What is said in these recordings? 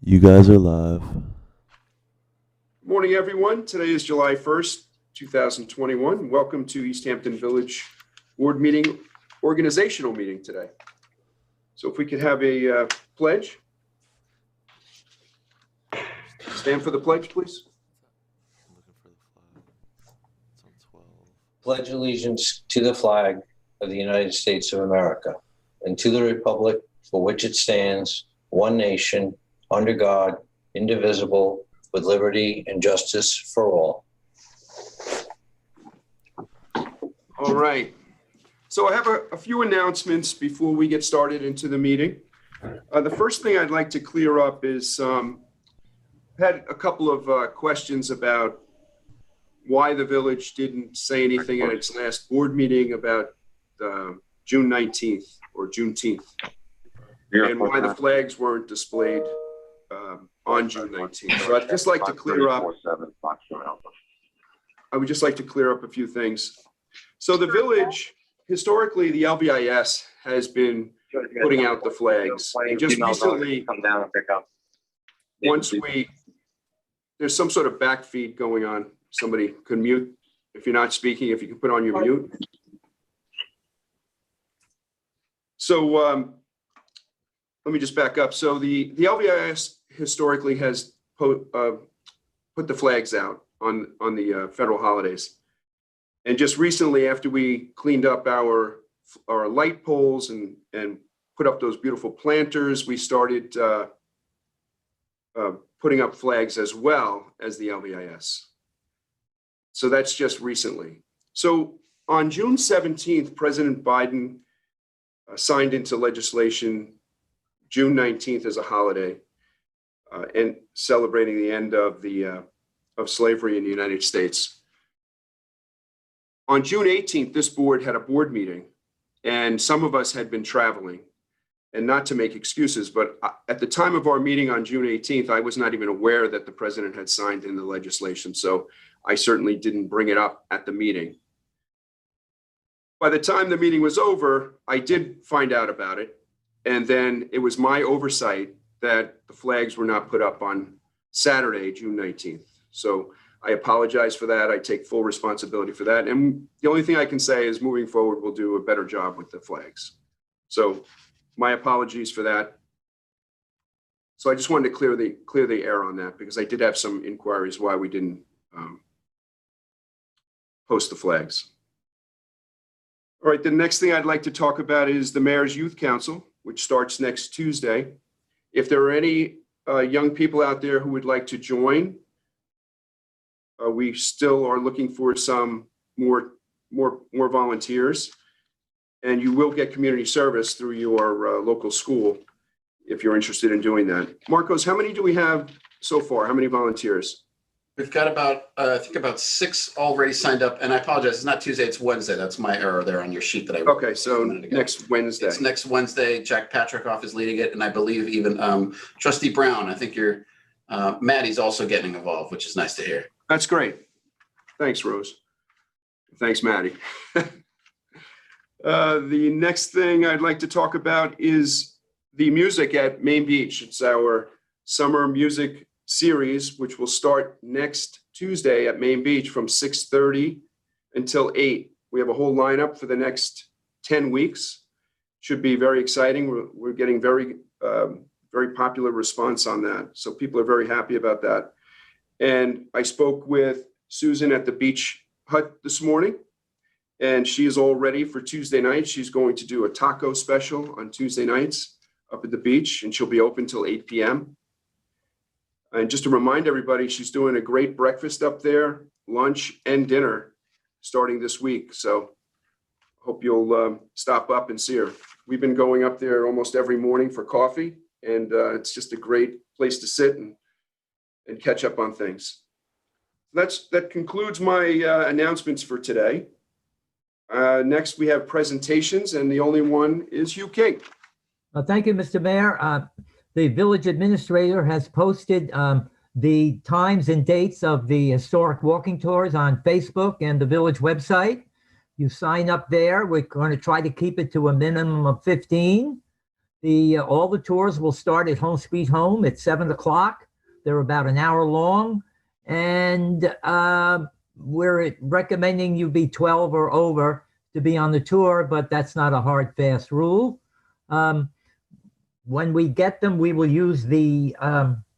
You guys are live. Morning, everyone. Today is July 1st, 2021. Welcome to East Hampton Village Board meeting, organizational meeting today. So if we could have a pledge. Stand for the pledge, please. I'm looking for the flag. It's on 12. Pledge allegiance to the flag of the United States of America and to the republic for which it stands, one nation, under God, indivisible, with liberty and justice for all. All right. So I have a few announcements before we get started into the meeting. The first thing I'd like to clear up is I've had a couple of questions about why the village didn't say anything at its last board meeting about June 19th or Juneteenth, and why the flags weren't displayed on June 19th. So I'd just like to clear up. I would just like to clear up a few things. So the village, historically, the LVIS has been putting out the flags. And just recently, there's some sort of back feed going on. Somebody can mute if you're not speaking, if you can put on your mute. So let me just back up. So the LVIS historically has put the flags out on the federal holidays. And just recently, after we cleaned up our light poles and put up those beautiful planters, we started putting up flags as well as the LVIS. So that's just recently. So on June 17th, President Biden signed into legislation June 19th as a holiday and celebrating the end of slavery in the United States. On June 18th, this board had a board meeting, and some of us had been traveling. And not to make excuses, but at the time of our meeting on June 18th, I was not even aware that the president had signed in the legislation. So I certainly didn't bring it up at the meeting. By the time the meeting was over, I did find out about it. And then it was my oversight that the flags were not put up on Saturday, June 19th. So I apologize for that. I take full responsibility for that. And the only thing I can say is moving forward, we'll do a better job with the flags. So my apologies for that. So I just wanted to clear the air on that, because I did have some inquiries why we didn't post the flags. All right, the next thing I'd like to talk about is the Mayor's Youth Council, which starts next Tuesday. If there are any young people out there who would like to join, we still are looking for some more volunteers, and you will get community service through your local school if you're interested in doing that. Marcos, how many do we have so far? How many volunteers? We've got about, I think about 6 already signed up, and I apologize, it's not Tuesday, it's Wednesday. That's my error there on your sheet that I wrote. Okay, so next Wednesday. It's next Wednesday. Jack Patrickoff is leading it, and I believe even Trustee Brown, I think Maddie's also getting involved, which is nice to hear. That's great. Thanks, Rose. Thanks, Maddie. The next thing I'd like to talk about is the music at Main Beach. It's our summer music series, which will start next Tuesday at Main Beach from 6:30 until 8. We have a whole lineup for the next 10 weeks. Should be very exciting. We're getting very popular response on that. So people are very happy about that. And I spoke with Susan at the Beach Hut this morning, and she is all ready for Tuesday night. She's going to do a taco special on Tuesday nights up at the beach, and she'll be open till 8 p.m. And just to remind everybody, she's doing a great breakfast up there, lunch and dinner starting this week. So hope you'll stop up and see her. We've been going up there almost every morning for coffee, and it's just a great place to sit and catch up on things. That concludes my announcements for today. Next, we have presentations, and the only one is Hugh King. Thank you, Mr. Mayor. The village administrator has posted the times and dates of the historic walking tours on Facebook and the village website. You sign up there. We're going to try to keep it to a minimum of 15. All the tours will start at Home Sweet Home at 7 o'clock. They're about an hour long, and we're recommending you be 12 or over to be on the tour, but that's not a hard, fast rule. When we get them, we will use the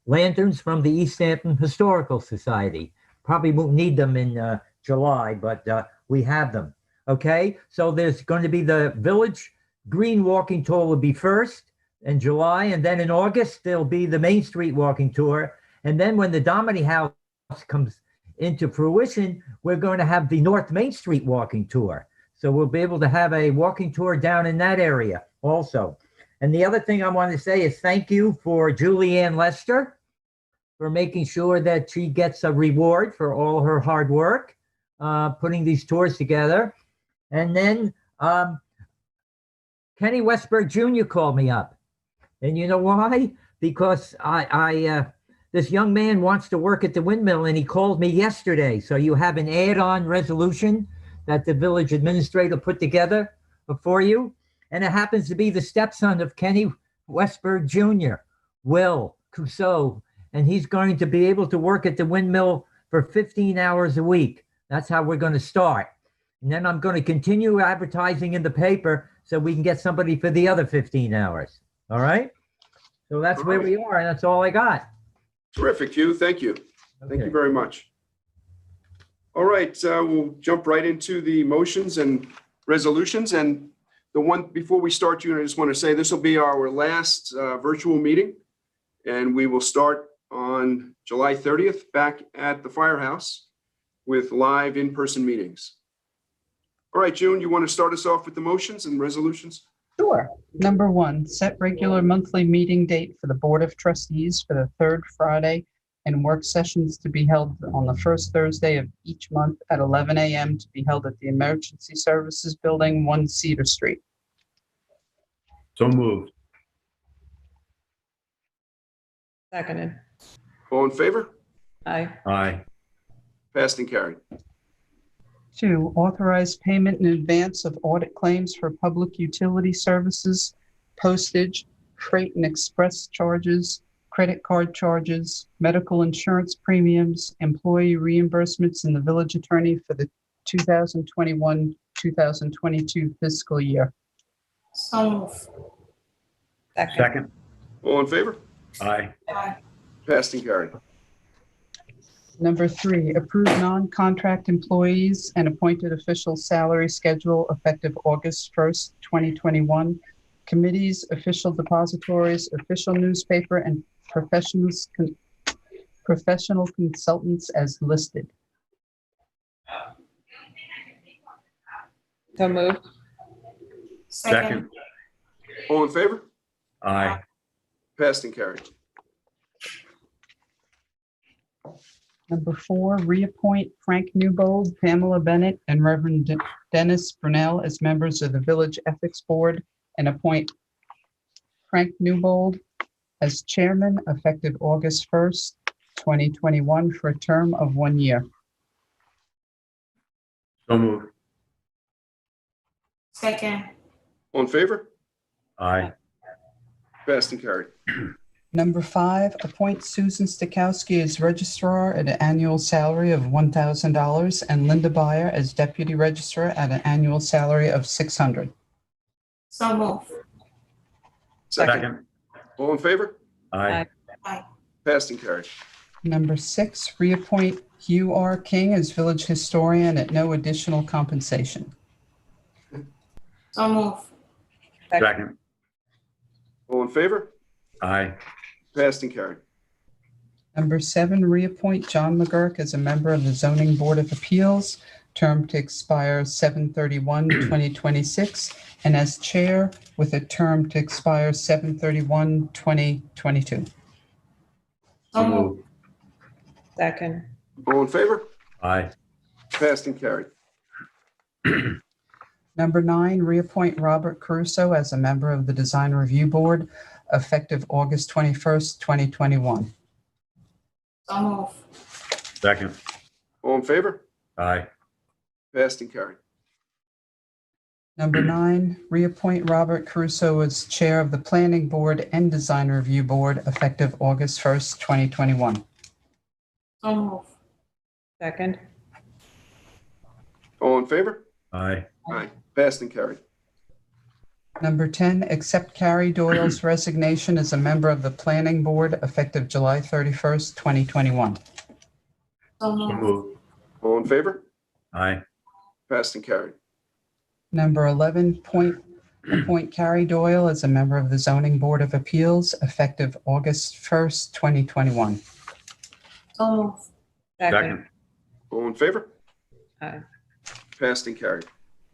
lanterns from the East Hampton Historical Society. Probably won't need them in July, but we have them. Okay, so there's going to be the Village Green Walking Tour will be first in July, and then in August there'll be the Main Street Walking Tour, and then when the Dominy House comes into fruition, we're going to have the North Main Street Walking Tour. So we'll be able to have a walking tour down in that area also. And the other thing I want to say is thank you for Julianne Lester for making sure that she gets a reward for all her hard work putting these tours together. And then Kenny Westberg Jr. called me up. And you know why? Because this young man wants to work at the windmill, and he called me yesterday. So you have an add-on resolution that the village administrator put together for you. And it happens to be the stepson of Kenny Westberg Jr., Will Cousseau. And he's going to be able to work at the windmill for 15 hours a week. That's how we're going to start. And then I'm going to continue advertising in the paper so we can get somebody for the other 15 hours. All right? So that's where we are, and that's all I got. Terrific, Hugh. Thank you. Thank you Okay. very much. All right, we'll jump right into the motions and resolutions. And the one before we start, June, I just want to say this will be our last virtual meeting, and we will start on July 30th back at the firehouse with live in-person meetings. All right, June, you want to start us off with the motions and resolutions? Sure. Number 1, set regular monthly meeting date for the Board of Trustees for the third Friday and work sessions to be held on the first Thursday of each month at 11 a.m. to be held at the Emergency Services Building, 1 Cedar Street. So moved. Seconded. All in favor? Aye. Aye. Passed and carried. 2, authorize payment in advance of audit claims for public utility services, postage, freight and express charges, credit card charges, medical insurance premiums, employee reimbursements, and the village attorney for the 2021-2022 fiscal year. So move. Second. Second. All in favor? Aye. Aye. Passed and carried. Number 3, approve non-contract employees and appointed official salary schedule effective August 1st, 2021. Committees, official depositories, official newspaper, and professional consultants as listed. So moved. Second. All in favor? Aye. Passed and carried. Number 4, reappoint Frank Newbold, Pamela Bennett, and Reverend Dennis Brunel as members of the Village Ethics Board and appoint Frank Newbold as chairman effective August 1st, 2021 for a term of 1 year. So moved. Second. All in favor? Aye. Passed and carried. Number 5, appoint Susan Stakowski as registrar at an annual salary of $1,000 and Linda Byer as deputy registrar at an annual salary of $600. So move. Second. All in favor? Aye. Aye. Passed and carried. Number 6, reappoint Hugh R. King as village historian at no additional compensation. So move. Second. All in favor? Aye. Passed and carried. Number 7, reappoint John McGurk as a member of the Zoning Board of Appeals, term to expire 7/31/2026, and as chair with a term to expire 7/31/2022. So moved. Second. All in favor? Aye. Passed and carried. Number 9, reappoint Robert Caruso as a member of the Design Review Board, effective August 21st, 2021. So move. Second. All in favor? Aye. Passed and carried. Number 9, reappoint Robert Caruso as Chair of the Planning Board and Design Review Board effective August 1st, 2021. So move. Second. All in favor? Aye. Aye. Passed and carried. Number 10, accept Carrie Doyle's resignation as a member of the Planning Board effective July 31st, 2021. So So move. moved. All in favor? Aye. Passed and carried. Number 11, appoint Carrie Doyle as a member of the Zoning Board of Appeals effective August 1st, 2021. So move. Second. All in favor? Aye. Passed and carried.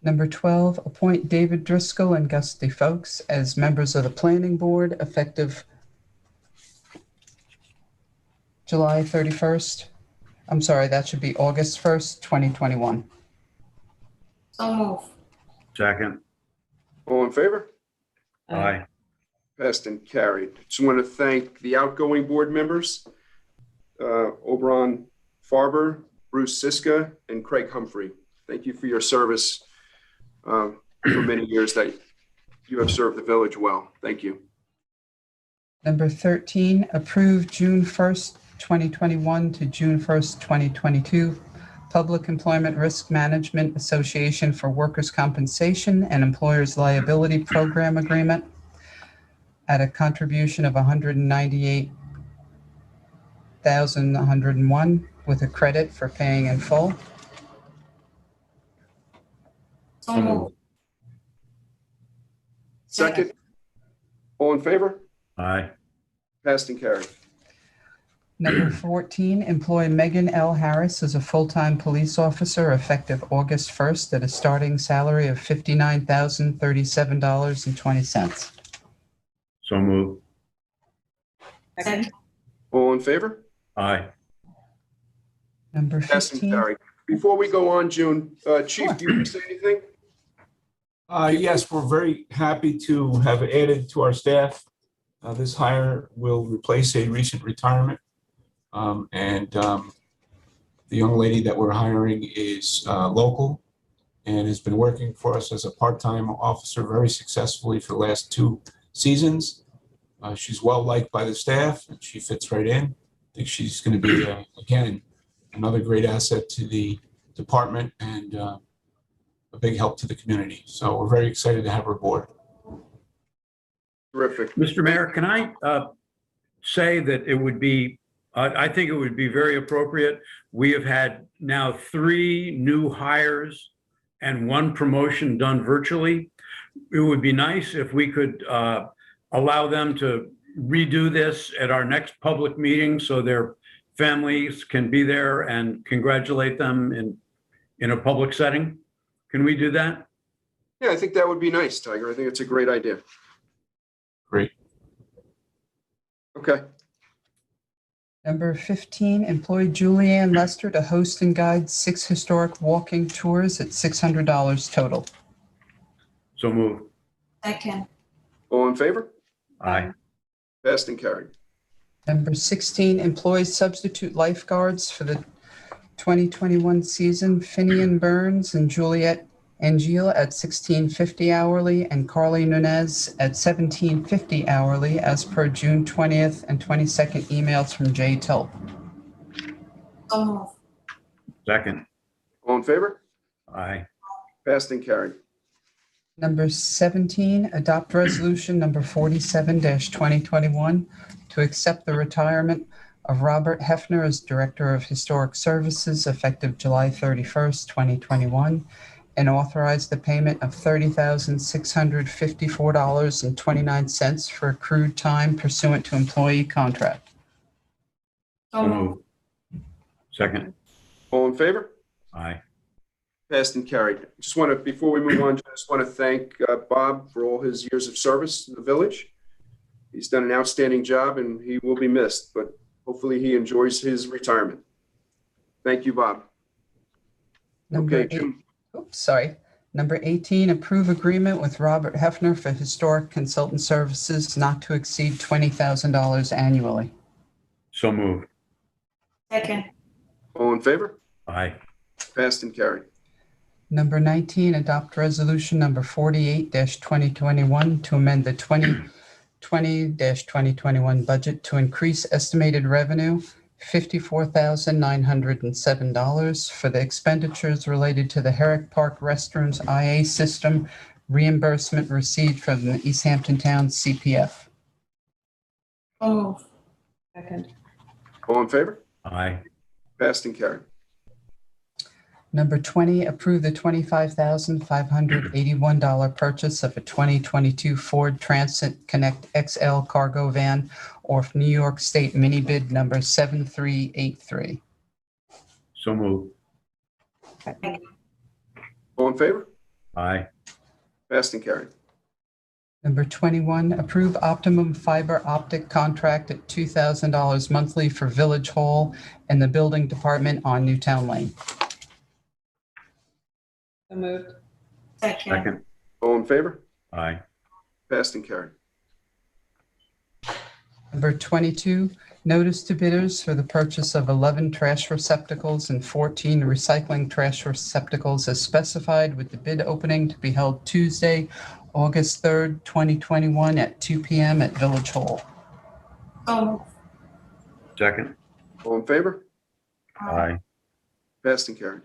Number 12, appoint David Driscoll and Gusty Folks as members of the Planning Board effective July 31st. I'm sorry, that should be August 1st, 2021. So move. Second. All in favor? Aye. Passed and carried. Just want to thank the outgoing board members, Oberon Farber, Bruce Siska, and Craig Humphrey. Thank you for your service for many years that you have served the village well. Thank you. Number 13, approve June 1st, 2021 to June 1st, 2022, Public Employment Risk Management Association for Workers' Compensation and Employers' Liability Program Agreement at a contribution of $198,101 with a credit for paying in full. So move. Second. All in favor? Aye. Passed and carried. Number 14, employ Megan L. Harris as a full-time police officer effective August 1st at a starting salary of $59,037.20. So moved. Second. All in favor? Aye. Number Passed and 15, carried. Before we go on, June, Chief, do you want to say anything? Yes, we're very happy to have added to our staff. This hire will replace a recent retirement. The young lady that we're hiring is local and has been working for us as a part-time officer very successfully for the last 2 seasons. She's well-liked by the staff and she fits right in. I think she's going to be, again, another great asset to the department and a big help to the community. So we're very excited to have her aboard. Terrific. Mr. Mayor, can I say that it would be, I think it would be very appropriate. We have had now 3 new hires and 1 promotion done virtually. It would be nice if we could allow them to redo this at our next public meeting so their families can be there and congratulate them in a public setting. Can we do that? Yeah, I think that would be nice, Tiger. I think it's a great idea. Great. Okay. number 15, employ Julianne Lester to host and guide 6 historic walking tours at $600 total. So moved. Second. All in favor? Aye. Passed and carried. Number 16, employ substitute lifeguards for the 2021 season, Finian Burns and Juliet Angeal at $16.50 hourly and Carly Nunez at $17.50 hourly as per June 20th and 22nd emails from Jay Tulp. So move. Second. All in favor? Aye. Passed and carried. Number 17, adopt resolution number 47-2021 to accept the retirement of Robert Hefner as Director of Historic Services effective July 31st, 2021, and authorize the payment of $30,654.29 for accrued time pursuant to employee contract. So So move. moved. Second. All in favor? Aye. Passed and carried. Just want to, before we move on, just want to thank Bob for all his years of service to the village. He's done an outstanding job and he will be missed, but hopefully he enjoys his retirement. Thank you, Bob. Number Okay, eight- June. Number 18, approve agreement with Robert Hefner for historic consultant services not to exceed $20,000 annually. So moved. Second. All in favor? Aye. Passed and carried. Number 19, adopt resolution number 48-2021 to amend the 2020-2021 budget to increase estimated revenue $54,907 for the expenditures related to the Herrick Park Restrooms IA system reimbursement received from the East Hampton Town CPF. So moved. Second. All in favor? Aye. Passed and carried. Number 20, approve the $25,581 purchase of a 2022 Ford Transit Connect XL cargo van off New York State mini bid number 7383. So moved. Second. All in favor? Aye. Passed and carried. Number 21, approve Optimum Fiber Optic contract at $2,000 monthly for Village Hall and the Building Department on Newtown Lane. So moved. Second. Second. All in favor? Aye. Passed and carried. Number 22, notice to bidders for the purchase of 11 trash receptacles and 14 recycling trash receptacles as specified, with the bid opening to be held Tuesday, August 3rd, 2021 at 2 p.m. at Village Hall. So moved. Second. All in favor? Aye. Passed and carried.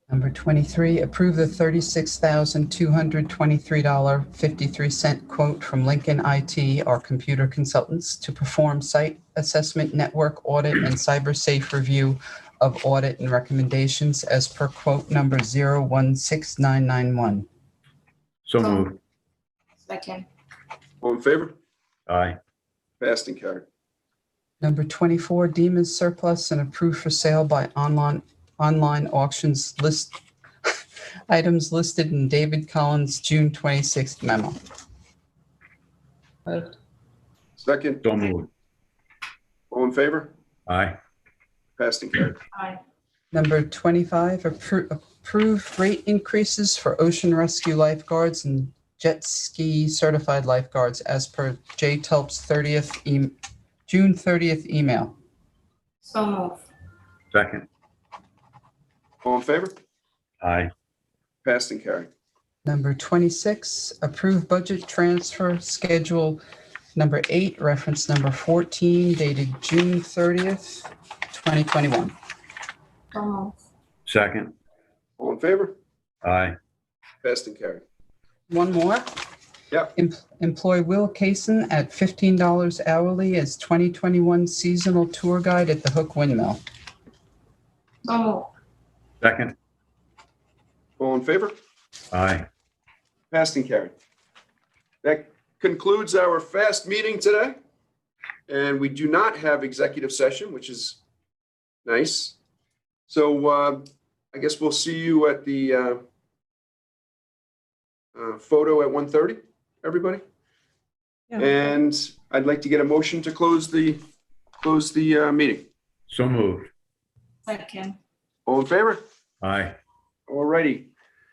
Number 23, approve the $36,223.53 quote from Lincoln IT, our computer consultants, to perform site assessment, network audit, and cyber safe review of audit and recommendations as per quote number 016991. So moved. Second. All in favor? Aye. Passed and carried. Number 24, deem as surplus and approved for sale by online auctions list items listed in David Collins' June 26th memo. Moved. Second. So moved. All in favor? Aye. Passed and carried. Aye. Number 25, approve rate increases for ocean rescue lifeguards and jet ski certified lifeguards as per J. Tulp's June 30th email. So moved. Second. All in favor? Aye. Passed and carried. Number 26, approve budget transfer schedule number 8, reference number 14, dated June 30th, 2021. So moved. Second. All in favor? Aye. Passed and carried. One more. Yep. Employ Will Kaysen at $15 hourly as 2021 seasonal tour guide at the Hook Windmill. So moved. Second. All in favor? Aye. Passed and carried. That concludes our fast meeting today. And we do not have executive session, which is nice. So I guess we'll see you at the photo at 1:30, everybody. Yeah. And I'd like to get a motion to close the meeting. So moved. Second. All in favor? Aye. All righty.